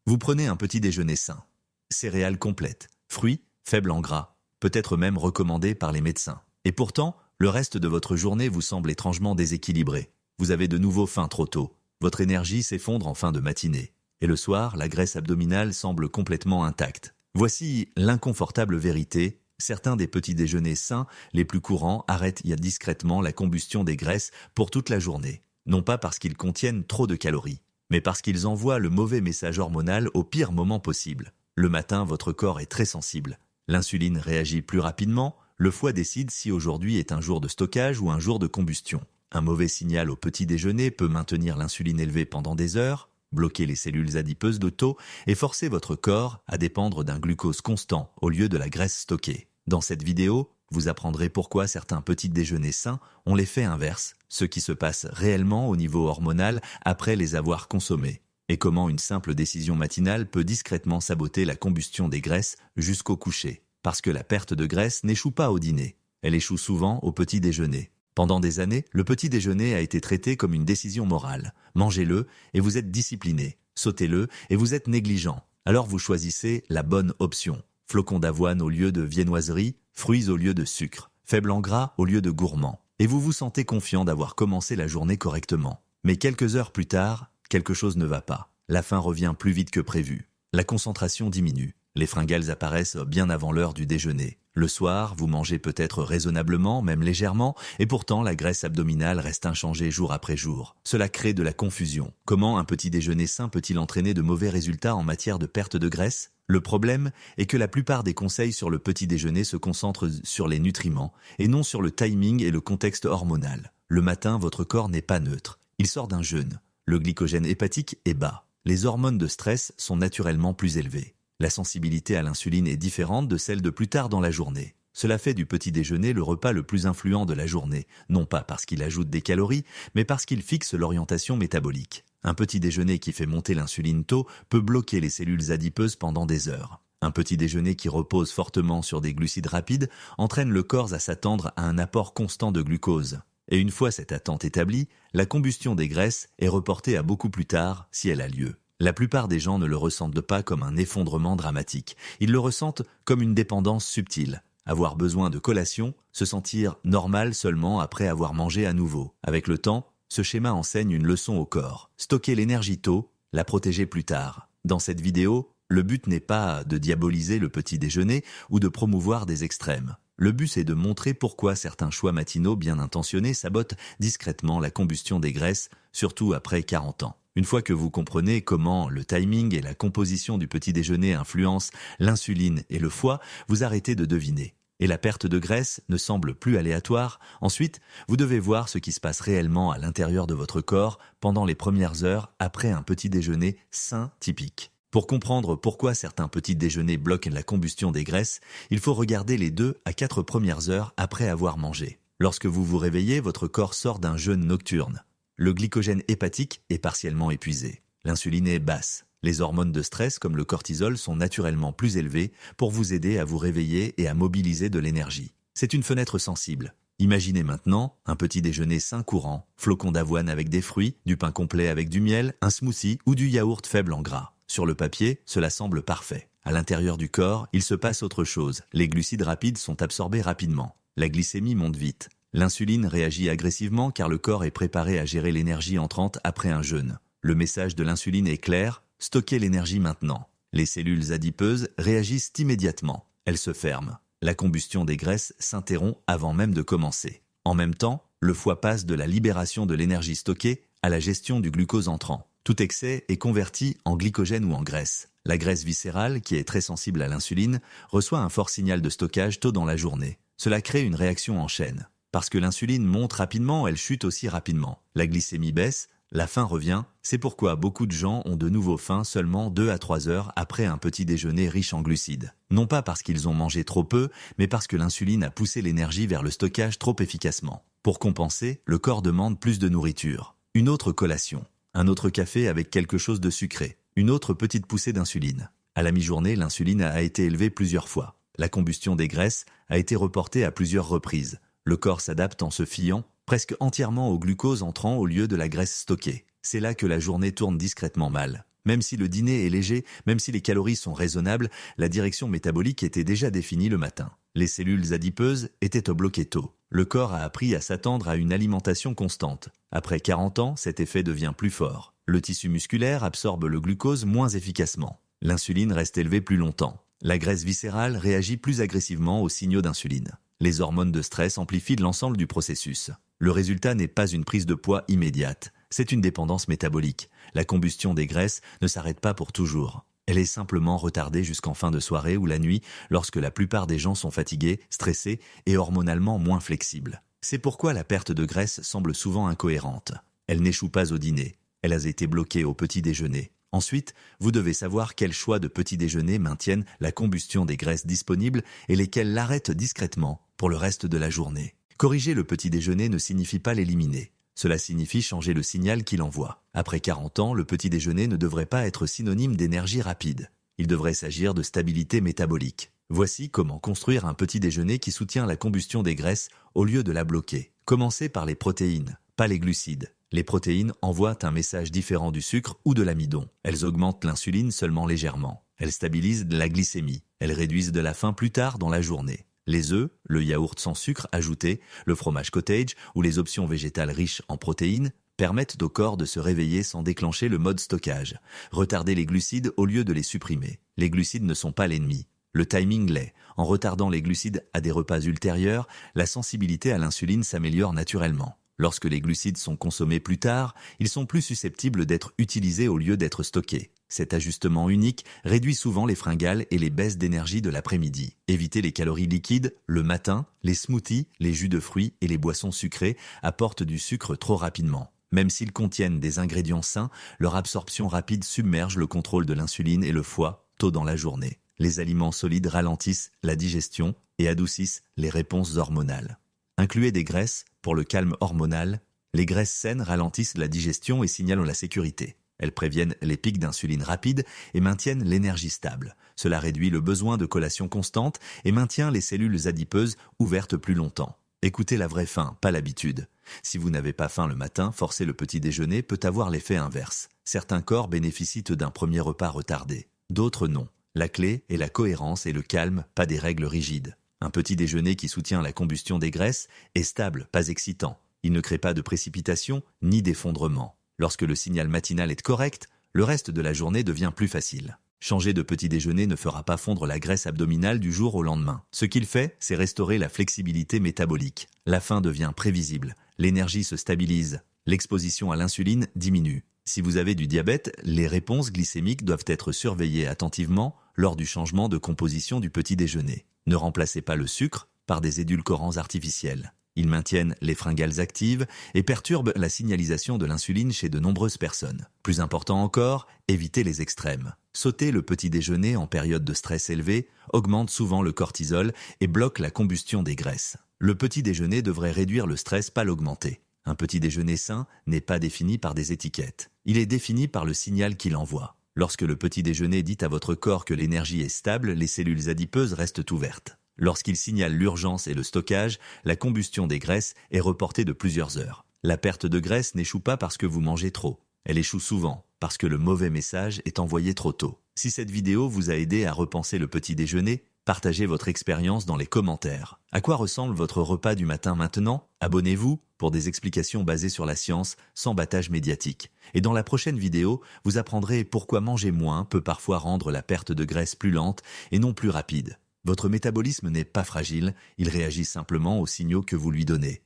Vous prenez un petit déjeuner sain. Céréales complètes, fruits, faibles en gras, peut-être même recommandés par les médecins. Et pourtant, le reste de votre journée vous semble étrangement déséquilibré. Vous avez de nouveau faim trop tôt. Votre énergie s'effondre en fin de matinée. Et le soir, la graisse abdominale semble complètement intacte. Voici l'inconfortable vérité. Certains des petits déjeuners sains, les plus courants, arrêtent discrètement la combustion des graisses pour toute la journée. Non pas parce qu'ils contiennent trop de calories, mais parce qu'ils envoient le mauvais message hormonal au pire moment possible. Le matin, votre corps est très sensible. L'insuline réagit plus rapidement, le foie décide si aujourd'hui est un jour de stockage ou un jour de combustion. Un mauvais signal au petit déjeuner peut maintenir l'insuline élevée pendant des heures, bloquer les cellules adipeuses de taux et forcer votre corps à dépendre d'un glucose constant au lieu de la graisse stockée. Dans cette vidéo, vous apprendrez pourquoi certains petits déjeuners sains ont l'effet inverse, ce qui se passe réellement au niveau hormonal après les avoir consommés, et comment une simple décision matinale peut discrètement saboter la combustion des graisses jusqu'au coucher. Parce que la perte de graisse n'échoue pas au dîner, elle échoue souvent au petit déjeuner. Pendant des années, le petit déjeuner a été traité comme une décision morale. Mangez-le et vous êtes discipliné. Sautez-le et vous êtes négligent. Alors vous choisissez la bonne option. Flocons d'avoine au lieu de viennoiserie, fruits au lieu de sucre, faible en gras au lieu de gourmand. Et vous vous sentez confiant d'avoir commencé la journée correctement. Mais quelques heures plus tard, quelque chose ne va pas. La faim revient plus vite que prévu. La concentration diminue. Les fringales apparaissent bien avant l'heure du déjeuner. Le soir, vous mangez peut-être raisonnablement, même légèrement, et pourtant la graisse abdominale reste inchangée jour après jour. Cela crée de la confusion. Comment un petit déjeuner sain peut-il entraîner de mauvais résultats en matière de perte de graisse ? Le problème est que la plupart des conseils sur le petit déjeuner se concentrent sur les nutriments, et non sur le timing et le contexte hormonal. Le matin, votre corps n'est pas neutre. Il sort d'un jeûne. Le glycogène hépatique est bas. Les hormones de stress sont naturellement plus élevées. La sensibilité à l'insuline est différente de celle de plus tard dans la journée. Cela fait du petit déjeuner le repas le plus influent de la journée, non pas parce qu'il ajoute des calories, mais parce qu'il fixe l'orientation métabolique. Un petit déjeuner qui fait monter l'insuline tôt peut bloquer les cellules adipeuses pendant des heures. Un petit déjeuner qui repose fortement sur des glucides rapides entraîne le corps à s'attendre à un apport constant de glucose. Et une fois cette attente établie, la combustion des graisses est reportée à beaucoup plus tard si elle a lieu. La plupart des gens ne le ressentent pas comme un effondrement dramatique. Ils le ressentent comme une dépendance subtile. Avoir besoin de collation, se sentir normal seulement après avoir mangé à nouveau. Avec le temps, ce schéma enseigne une leçon au corps. Stocker l'énergie tôt, la protéger plus tard. Dans cette vidéo, le but n'est pas de diaboliser le petit déjeuner ou de promouvoir des extrêmes. Le but est de montrer pourquoi certains choix matinaux bien intentionnés sabotent discrètement la combustion des graisses, surtout après 40 ans. Une fois que vous comprenez comment le timing et la composition du petit déjeuner influencent l'insuline et le foie, vous arrêtez de deviner. Et la perte de graisse ne semble plus aléatoire. Ensuite, vous devez voir ce qui se passe réellement à l'intérieur de votre corps pendant les premières heures après un petit déjeuner sain typique. Pour comprendre pourquoi certains petits déjeuners bloquent la combustion des graisses, il faut regarder les 2 à 4 premières heures après avoir mangé. Lorsque vous vous réveillez, votre corps sort d'un jeûne nocturne. Le glycogène hépatique est partiellement épuisé. L'insuline est basse. Les hormones de stress comme le cortisol sont naturellement plus élevées pour vous aider à vous réveiller et à mobiliser de l'énergie. C'est une fenêtre sensible. Imaginez maintenant un petit déjeuner sain courant, flocons d'avoine avec des fruits, du pain complet avec du miel, un smoothie ou du yaourt faible en gras. Sur le papier, cela semble parfait. À l'intérieur du corps, il se passe autre chose. Les glucides rapides sont absorbés rapidement. La glycémie monte vite. L'insuline réagit agressivement car le corps est préparé à gérer l'énergie entrante après un jeûne. Le message de l'insuline est clair, stockez l'énergie maintenant. Les cellules adipeuses réagissent immédiatement. Elles se ferment. La combustion des graisses s'interrompt avant même de commencer. En même temps, le foie passe de la libération de l'énergie stockée à la gestion du glucose entrant. Tout excès est converti en glycogène ou en graisse. La graisse viscérale, qui est très sensible à l'insuline, reçoit un fort signal de stockage tôt dans la journée. Cela crée une réaction en chaîne. Parce que l'insuline monte rapidement, elle chute aussi rapidement. La glycémie baisse, la faim revient. C'est pourquoi beaucoup de gens ont de nouveau faim seulement 2 à 3 heures après un petit déjeuner riche en glucides. Non pas parce qu'ils ont mangé trop peu, mais parce que l'insuline a poussé l'énergie vers le stockage trop efficacement. Pour compenser, le corps demande plus de nourriture. Une autre collation. Un autre café avec quelque chose de sucré. Une autre petite poussée d'insuline. À la mi-journée, l'insuline a été élevée plusieurs fois. La combustion des graisses a été reportée à plusieurs reprises. Le corps s'adapte en se fiant presque entièrement au glucose entrant au lieu de la graisse stockée. C'est là que la journée tourne discrètement mal. Même si le dîner est léger, même si les calories sont raisonnables, la direction métabolique était déjà définie le matin. Les cellules adipeuses étaient au bloqué tôt. Le corps a appris à s'attendre à une alimentation constante. Après 40 ans, cet effet devient plus fort. Le tissu musculaire absorbe le glucose moins efficacement. L'insuline reste élevée plus longtemps. La graisse viscérale réagit plus agressivement aux signaux d'insuline. Les hormones de stress amplifient l'ensemble du processus. Le résultat n'est pas une prise de poids immédiate, c'est une dépendance métabolique. La combustion des graisses ne s'arrête pas pour toujours. Elle est simplement retardée jusqu'en fin de soirée ou la nuit, lorsque la plupart des gens sont fatigués, stressés et hormonalement moins flexibles. C'est pourquoi la perte de graisse semble souvent incohérente. Elle n'échoue pas au dîner, elle a été bloquée au petit déjeuner. Ensuite, vous devez savoir quels choix de petit déjeuner maintiennent la combustion des graisses disponibles et lesquels l'arrêtent discrètement pour le reste de la journée. Corriger le petit déjeuner ne signifie pas l'éliminer. Cela signifie changer le signal qu'il envoie. Après 40 ans, le petit déjeuner ne devrait pas être synonyme d'énergie rapide. Il devrait s'agir de stabilité métabolique. Voici comment construire un petit déjeuner qui soutient la combustion des graisses au lieu de la bloquer. Commencez par les protéines, pas les glucides. Les protéines envoient un message différent du sucre ou de l'amidon. Elles augmentent l'insuline seulement légèrement. Elles stabilisent la glycémie. Elles réduisent de la faim plus tard dans la journée. Les œufs, le yaourt sans sucre ajouté, le fromage cottage ou les options végétales riches en protéines permettent au corps de se réveiller sans déclencher le mode stockage. Retardez les glucides au lieu de les supprimer. Les glucides ne sont pas l'ennemi. Le timing l'est. En retardant les glucides à des repas ultérieurs, la sensibilité à l'insuline s'améliore naturellement. Lorsque les glucides sont consommés plus tard, ils sont plus susceptibles d'être utilisés au lieu d'être stockés. Cet ajustement unique réduit souvent les fringales et les baisses d'énergie de l'après-midi. Évitez les calories liquides le matin, les smoothies, les jus de fruits et les boissons sucrées apportent du sucre trop rapidement. Même s'ils contiennent des ingrédients sains, leur absorption rapide submerge le contrôle de l'insuline et le foie tôt dans la journée. Les aliments solides ralentissent la digestion et adoucissent les réponses hormonales. Incluez des graisses pour le calme hormonal. Les graisses saines ralentissent la digestion et signalent la sécurité. Elles préviennent les pics d'insuline rapides et maintiennent l'énergie stable. Cela réduit le besoin de collation constante et maintient les cellules adipeuses ouvertes plus longtemps. Écoutez la vraie faim, pas l'habitude. Si vous n'avez pas faim le matin, forcer le petit déjeuner peut avoir l'effet inverse. Certains corps bénéficient d'un premier repas retardé, d'autres non. La clé est la cohérence et le calme, pas des règles rigides. Un petit déjeuner qui soutient la combustion des graisses est stable, pas excitant. Il ne crée pas de précipitation ni d'effondrement. Lorsque le signal matinal est correct, le reste de la journée devient plus facile. Changer de petit déjeuner ne fera pas fondre la graisse abdominale du jour au lendemain. Ce qu'il fait, c'est restaurer la flexibilité métabolique. La faim devient prévisible, l'énergie se stabilise, l'exposition à l'insuline diminue. Si vous avez du diabète, les réponses glycémiques doivent être surveillées attentivement lors du changement de composition du petit déjeuner. Ne remplacez pas le sucre par des édulcorants artificiels. Ils maintiennent les fringales actives et perturbent la signalisation de l'insuline chez de nombreuses personnes. Plus important encore, évitez les extrêmes. Sauter le petit déjeuner en période de stress élevé augmente souvent le cortisol et bloque la combustion des graisses. Le petit déjeuner devrait réduire le stress, pas l'augmenter. Un petit déjeuner sain n'est pas défini par des étiquettes. Il est défini par le signal qu'il envoie. Lorsque le petit déjeuner dit à votre corps que l'énergie est stable, les cellules adipeuses restent ouvertes. Lorsqu'il signale l'urgence et le stockage, la combustion des graisses est reportée de plusieurs heures. La perte de graisse n'échoue pas parce que vous mangez trop. Elle échoue souvent parce que le mauvais message est envoyé trop tôt. Si cette vidéo vous a aidé à repenser le petit déjeuner, partagez votre expérience dans les commentaires. À quoi ressemble votre repas du matin maintenant? Abonnez-vous pour des explications basées sur la science, sans battage médiatique. Et dans la prochaine vidéo, vous apprendrez pourquoi manger moins peut parfois rendre la perte de graisse plus lente et non plus rapide. Votre métabolisme n'est pas fragile, il réagit simplement aux signaux que vous lui donnez.